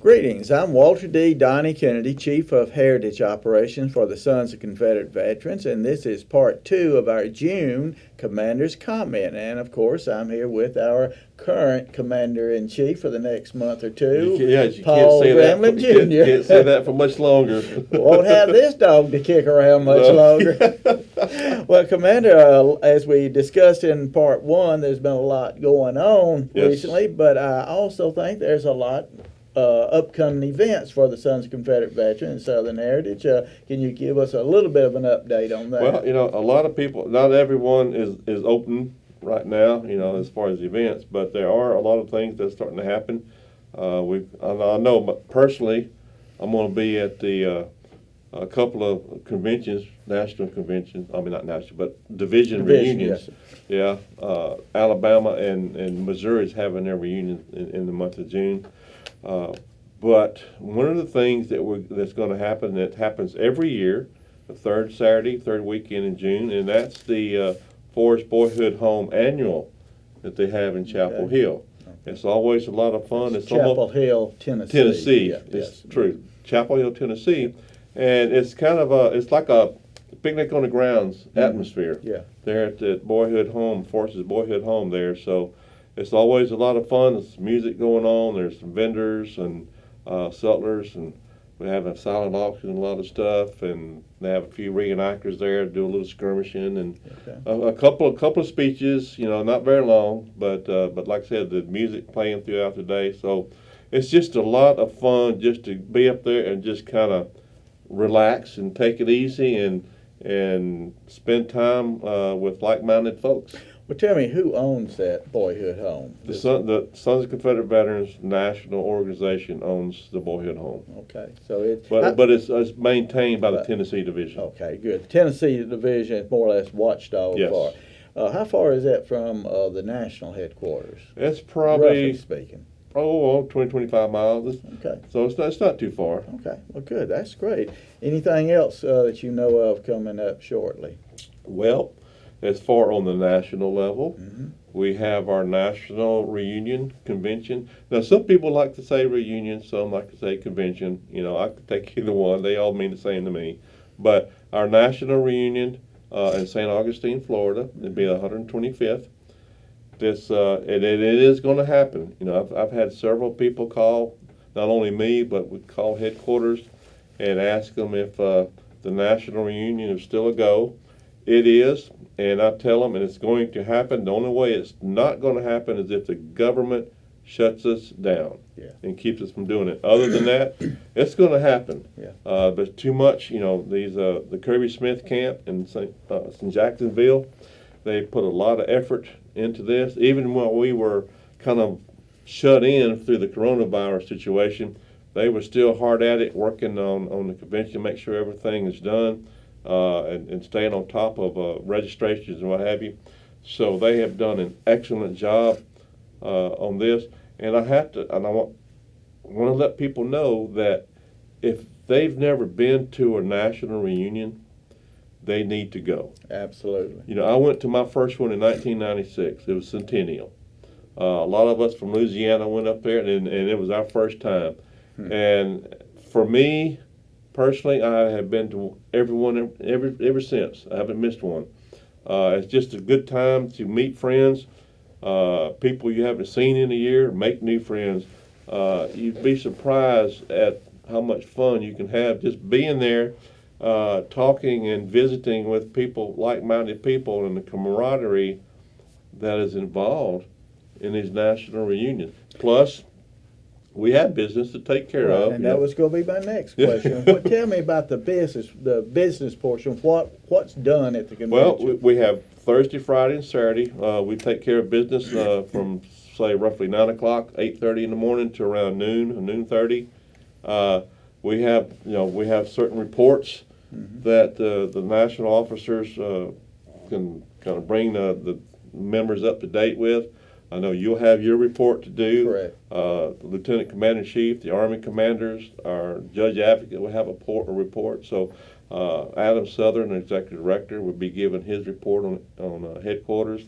Greetings. I'm Walter D. Donnie Kennedy, Chief of Heritage Operations for the Sons of Confederate Veterans, and this is part 2 of our June Commander's Comment. And of course, I'm here with our current Commander-in-Chief for the next month or two, You Paul Gremlin Jr. Can't say that for much longer. Won't have this dog to kick around much longer. Well, Commander, as we discussed in part 1, there's been a lot going on recently, but I also think there's a lot upcoming events for the Sons of Confederate Veterans and Southern Heritage. Can you give us a little bit of an update on that? Well, a lot of people, not everyone is open right now, as far as events, but there are a lot of things that's starting to happen. I know, but personally, I'm going to be at a couple of conventions, national conventions. I mean, not national, but division reunions. Yes. Yeah, Alabama and Missouri is having their reunion in the month of June. But one of the things that's going to happen, that happens every year, the third weekend in June, and that's the Forest Boyhood Home Annual that they have in Chapel Hill. Okay. It's always a lot of fun. It's Chapel Hill, Tennessee. Tennessee, it's true. Chapel Hill, Tennessee, and it's kind of it's like a picnic on the grounds atmosphere. Yeah. There at the Boyhood Home, Forest's Boyhood Home there, so. It's always a lot of fun. There's music going on. There's some vendors and settlers, and we have a silent auction and a lot of stuff. And they have a few reenactors there to do a little skirmishing and a couple of speeches. Not very long, but like I said, the music playing throughout the day. So it's just a lot of fun just to be up there and just kind of relax and take it easy and spend time with like-minded folks. Well, tell me, who owns that Boyhood Home? The Sons of Confederate Veterans National Organization owns the Boyhood Home. Okay, so it's but it's maintained by the Tennessee Division. Okay, good. The Tennessee Division is more or less watchdog for. How far is that from the national headquarters? It's probably, roughly speaking, 20, 25 miles. Okay, so it's not too far. Okay, well, good. That's great. Anything else that you know of coming up shortly? Well, as far on the national level, we have our national reunion convention. Now, some people like to say reunion, some like to say convention. I could take either one. They all mean the same to me. But our national reunion in St. Augustine, Florida, it'll be the 125th. And it is going to happen. I've had several people call, not only me, but would call headquarters and ask them if the national reunion is still a go. It is. And I tell them, and it's going to happen. The only way it's not going to happen is if the government shuts us down and keeps us from doing it. Other than that, it's going to happen. But too much, the Kirby Smith camp in Jacksonville, they put a lot of effort into this. Even when we were kind of shut in through the coronavirus situation, they were still hard at it, working on the convention to make sure everything is done. And staying on top of registrations and what have you. So they have done an excellent job on this. And I want to let people know that if they've never been to a national reunion, they need to go. Absolutely. I went to my first one in 1996. It was Centennial. A lot of us from Louisiana went up there, and it was our first time. And for me, personally, I have been to everyone ever since. I haven't missed one. It's just a good time to meet friends, people you haven't seen in a year, make new friends. You'd be surprised at how much fun you can have just being there, talking and visiting with people, like-minded people, and the camaraderie that is involved in these national reunions. Plus, we have business to take care of. And that was going to be my next question. Tell me about the business portion. What's done at the convention? Well, we have Thursday, Friday, and Saturday. We take care of business from, say, roughly 9 o'clock, 8:30 in the morning to around noon 30. We have certain reports that the national officers can kind of bring the members up to date with. I know you'll have your report to do. Correct. The Lieutenant Commander-in-Chief, the Army commanders, our Judge Advocate will have a report. So Adam Southern, the Executive Director, will be giving his report on headquarters.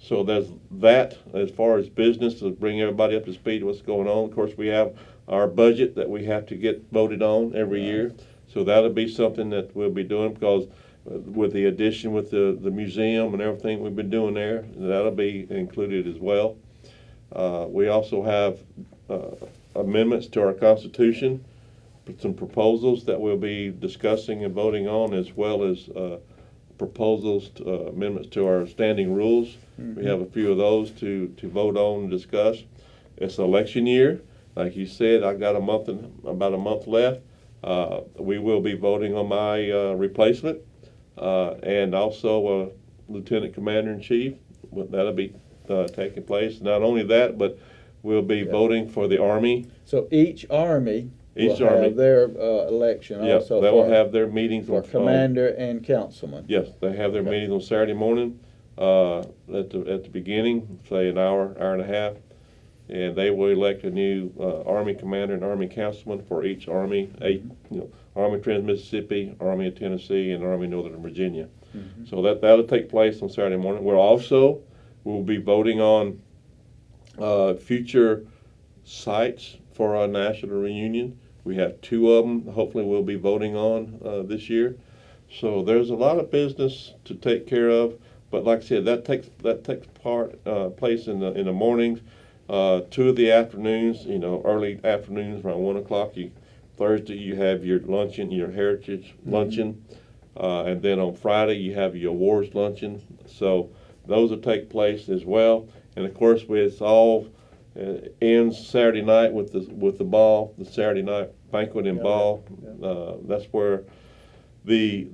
So there's that as far as business to bring everybody up to speed what's going on. Of course, we have our budget that we have to get voted on every year. So that'll be something that we'll be doing, because with the addition with the museum and everything we've been doing there, that'll be included as well. We also have amendments to our Constitution, some proposals that we'll be discussing and voting on, as well as proposals, amendments to our standing rules. We have a few of those to vote on and discuss. It's election year. Like you said, I got about a month left. We will be voting on my replacement, and also Lieutenant Commander-in-Chief. That'll be taking place. Not only that, but we'll be voting for the Army. So each Army will have their election also. They will have their meetings for commander and councilman. Yes, they have their meetings on Saturday morning at the beginning, say an hour and a half, and they will elect a new Army commander and Army councilman for each Army, Army Trans-Mississippi, Army of Tennessee, and Army Northern Virginia. So that'll take place on Saturday morning. We'll be voting on future sites for our national reunion. We have 2 of them. Hopefully, we'll be voting on this year. So there's a lot of business to take care of. But like I said, that takes place in the mornings. 2 of the afternoons, early afternoons around 1 o'clock. Thursday you have your luncheon, your heritage luncheon, and then on Friday you have your awards luncheon. So those will take place as well. And of course, it's all ends Saturday night with the ball, the Saturday night banquet and ball. That's where the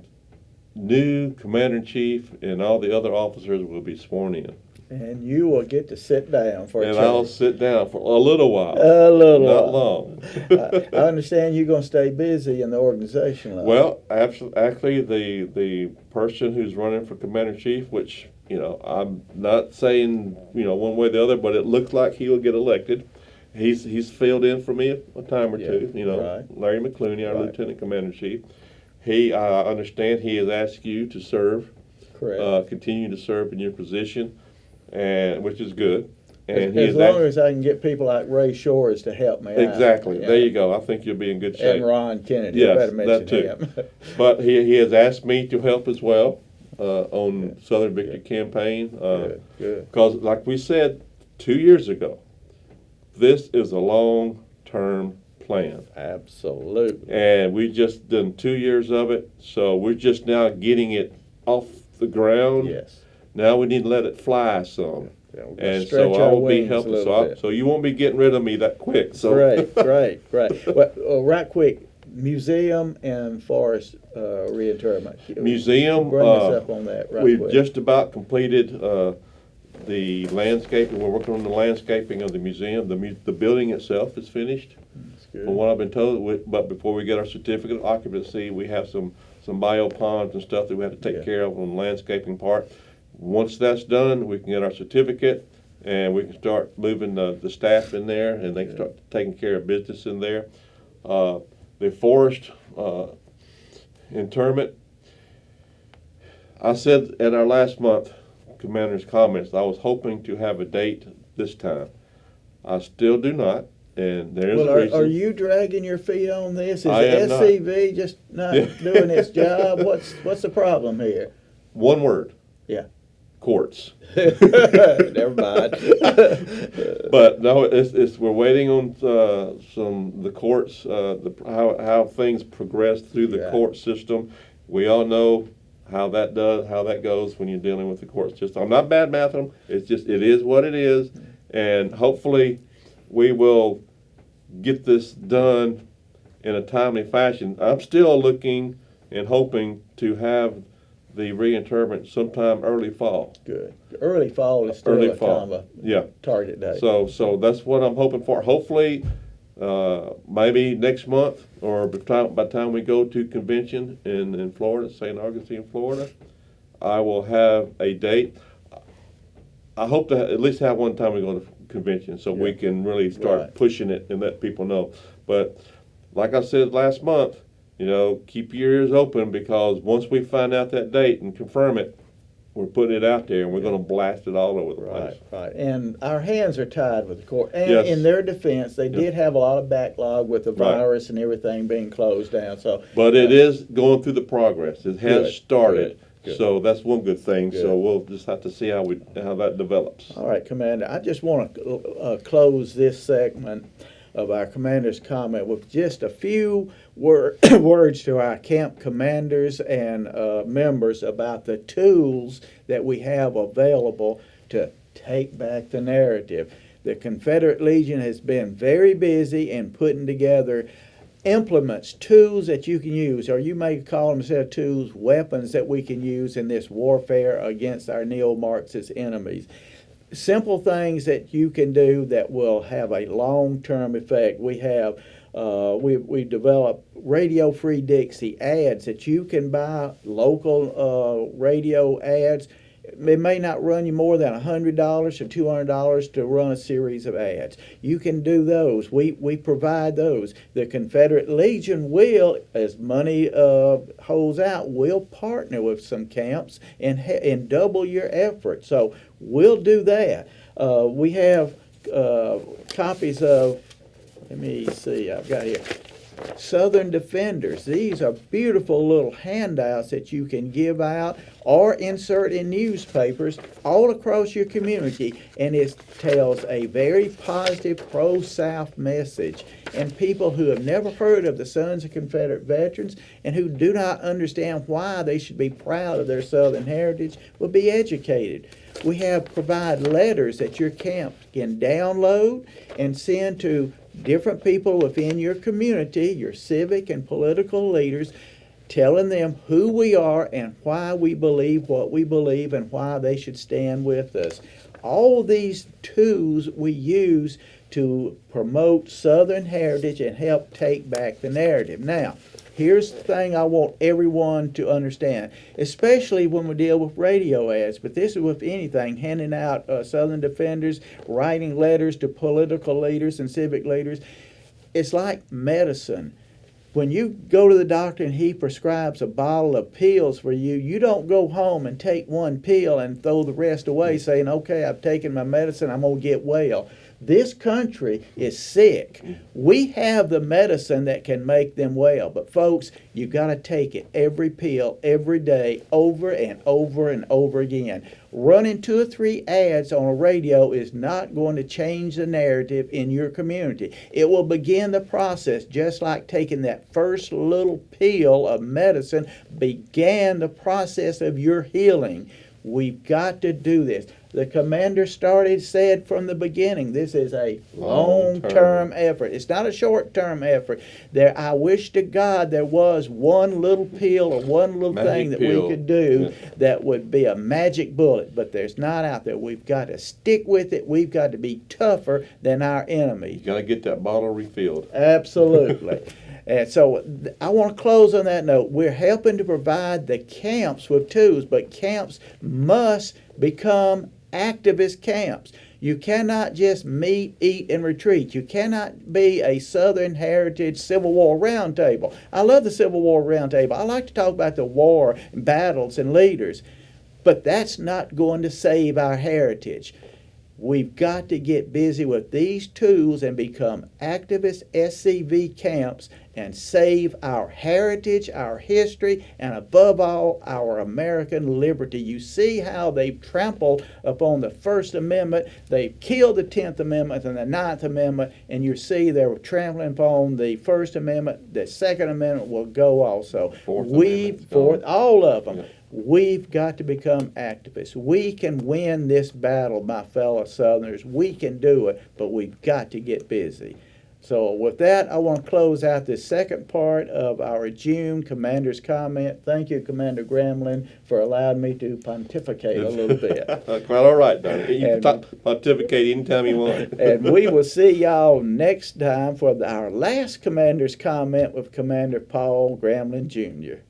new commander-in-chief and all the other officers will be sworn in. And you will get to sit down for a change. And I'll sit down for a little while. Not long. I understand you're going to stay busy in the organization level. Well, actually, the person who's running for commander-in-chief, which I'm not saying one way or the other, but it looks like he will get elected. He's filled in for me a time or two. Larry McClooney, our lieutenant commander-in-chief. I understand he has asked you to serve, continue to serve in your position, and which is good. And as long as I can get people like Ray Shores to help me exactly. out. There you go. I think you'll be in good shape. And Ron Kennedy. Yes, that too. Him. But he has asked me to help as well on Southern Victory campaign. Because like we said 2 years ago, this is a long-term plan. Absolutely. And we just done 2 years of it, so we're just now getting it off the ground. Yes. Now we need to let it fly some. And so I will be helping. So you won't be getting rid of me that quick. So. Great. Well, right quick, museum and forest reinterment. Museum. Bring us up on that right we've quick. Just about completed the landscaping. We're working on the landscaping of the museum. The building itself is finished. That's good. From what I've been told, but before we get our certificate of occupancy, we have some bio ponds and stuff that we have to take care of on the landscaping part. Once that's done, we can get our certificate, and we can start moving the staff in there, and they can start taking care of business in there. The forest interment, I said at our last month commander's comments, I was hoping to have a date this time. I still do not, and there's a reason. Are you dragging your feet on this? Is I the am SCV just not doing its job? What's the problem here? One word. Yeah. Courts. Never mind. But no, we're waiting on the courts, how things progress through the court system. We all know how that goes when you're dealing with the court system. I'm not bad mouthing them. It is what it is, and hopefully we will get this done in a timely fashion. I'm still looking and hoping to have the reinterment sometime early fall. Good. Early fall is still kind of a target date. So that's what I'm hoping for. Hopefully, maybe next month, or by the time we go to convention in Florida, St. Augustine, Florida, I will have a date. I hope to at least have one time we go to convention, so we can really start pushing it and let people know. But like I said last month, keep your ears open, because once we find out that date and confirm it, we're putting it out there, and we're going to blast it all over the place. Right. And our hands are tied with the court. And Yes. in their defense, they did have a lot of backlog with the Right. virus and everything being closed down. So, But it is going through the progress. It has Good, started. good. So that's one good thing. Good. So we'll just have to see how that develops. all right, Commander, I just want to close this segment of our commander's comment with just a few words to our camp commanders and members about the tools that we have available to take back the narrative. The Confederate Legion has been very busy in putting together implements, tools that you can use, or you may call them, instead of tools, weapons that we can use in this warfare against our neo-Marxist enemies. Simple things that you can do that will have a long-term effect. We have we developed Radio Free Dixie ads that you can buy, local radio ads. It may not run you more than $100 or $200 to run a series of ads. You can do those. We provide those. The Confederate Legion will, as money holds out, will partner with some camps and double your effort. So we'll do that. We have copies of, let me see, I've got here, Southern Defenders. These are beautiful little handouts that you can give out or insert in newspapers all across your community, and it tells a very positive pro-South message. And people who have never heard of the Sons of Confederate Veterans and who do not understand why they should be proud of their Southern heritage will be educated. We have provide letters that your camp can download and send to different people within your community, your civic and political leaders, telling them who we are and why we believe what we believe and why they should stand with us. All these tools we use to promote Southern heritage and help take back the narrative. Now, here's the thing I want everyone to understand, especially when we deal with radio ads, but this is with anything, handing out Southern Defenders, writing letters to political leaders and civic leaders. It's like medicine. When you go to the doctor and he prescribes a bottle of pills for you, you don't go home and take one pill and throw the rest away saying, okay, I've taken my medicine, I'm going to get well. This country is sick. We have the medicine that can make them well. But folks, you got to take it, every pill, every day, over and over and over again. Running 2 or 3 ads on a radio is not going to change the narrative in your community. It will begin the process, just like taking that first little pill of medicine began the process of your healing. We've got to do this. The commander said from the beginning, this is a long-term effort. It's not a short-term effort. I wish to God there was one little pill or one little thing that we could do that would be a magic bullet, but there's not out there. We've got to stick with it. We've got to be tougher than our enemy. You got to get that bottle refilled. Absolutely. And so I want to close on that note. We're helping to provide the camps with tools, but camps must become activist camps. You cannot just meet, eat, and retreat. You cannot be a Southern Heritage Civil War Roundtable. I love the Civil War Roundtable. I like to talk about the war, battles, and leaders. But that's not going to save our heritage. We've got to get busy with these tools and become activist SCV camps and save our heritage, our history, and above all, our American liberty. You see how they've trampled upon the First Amendment. They've killed the 10th Amendment and the 9th Amendment, and you see they're trampling upon the First Amendment. The Second Amendment will go also. All of them. Yeah. We've got to become activists. We can win this battle, my fellow Southerners. We can do it, but we've got to get busy. So with that, I want to close out this second part of our June Commander's Comment. Thank you, Commander Gremlin, for allowing me to pontificate a little bit. Quite all right, Donnie. You can pontificate anytime you want. And we will see y'all next time for our last Commander's Comment with Commander Paul Gremlin, Jr.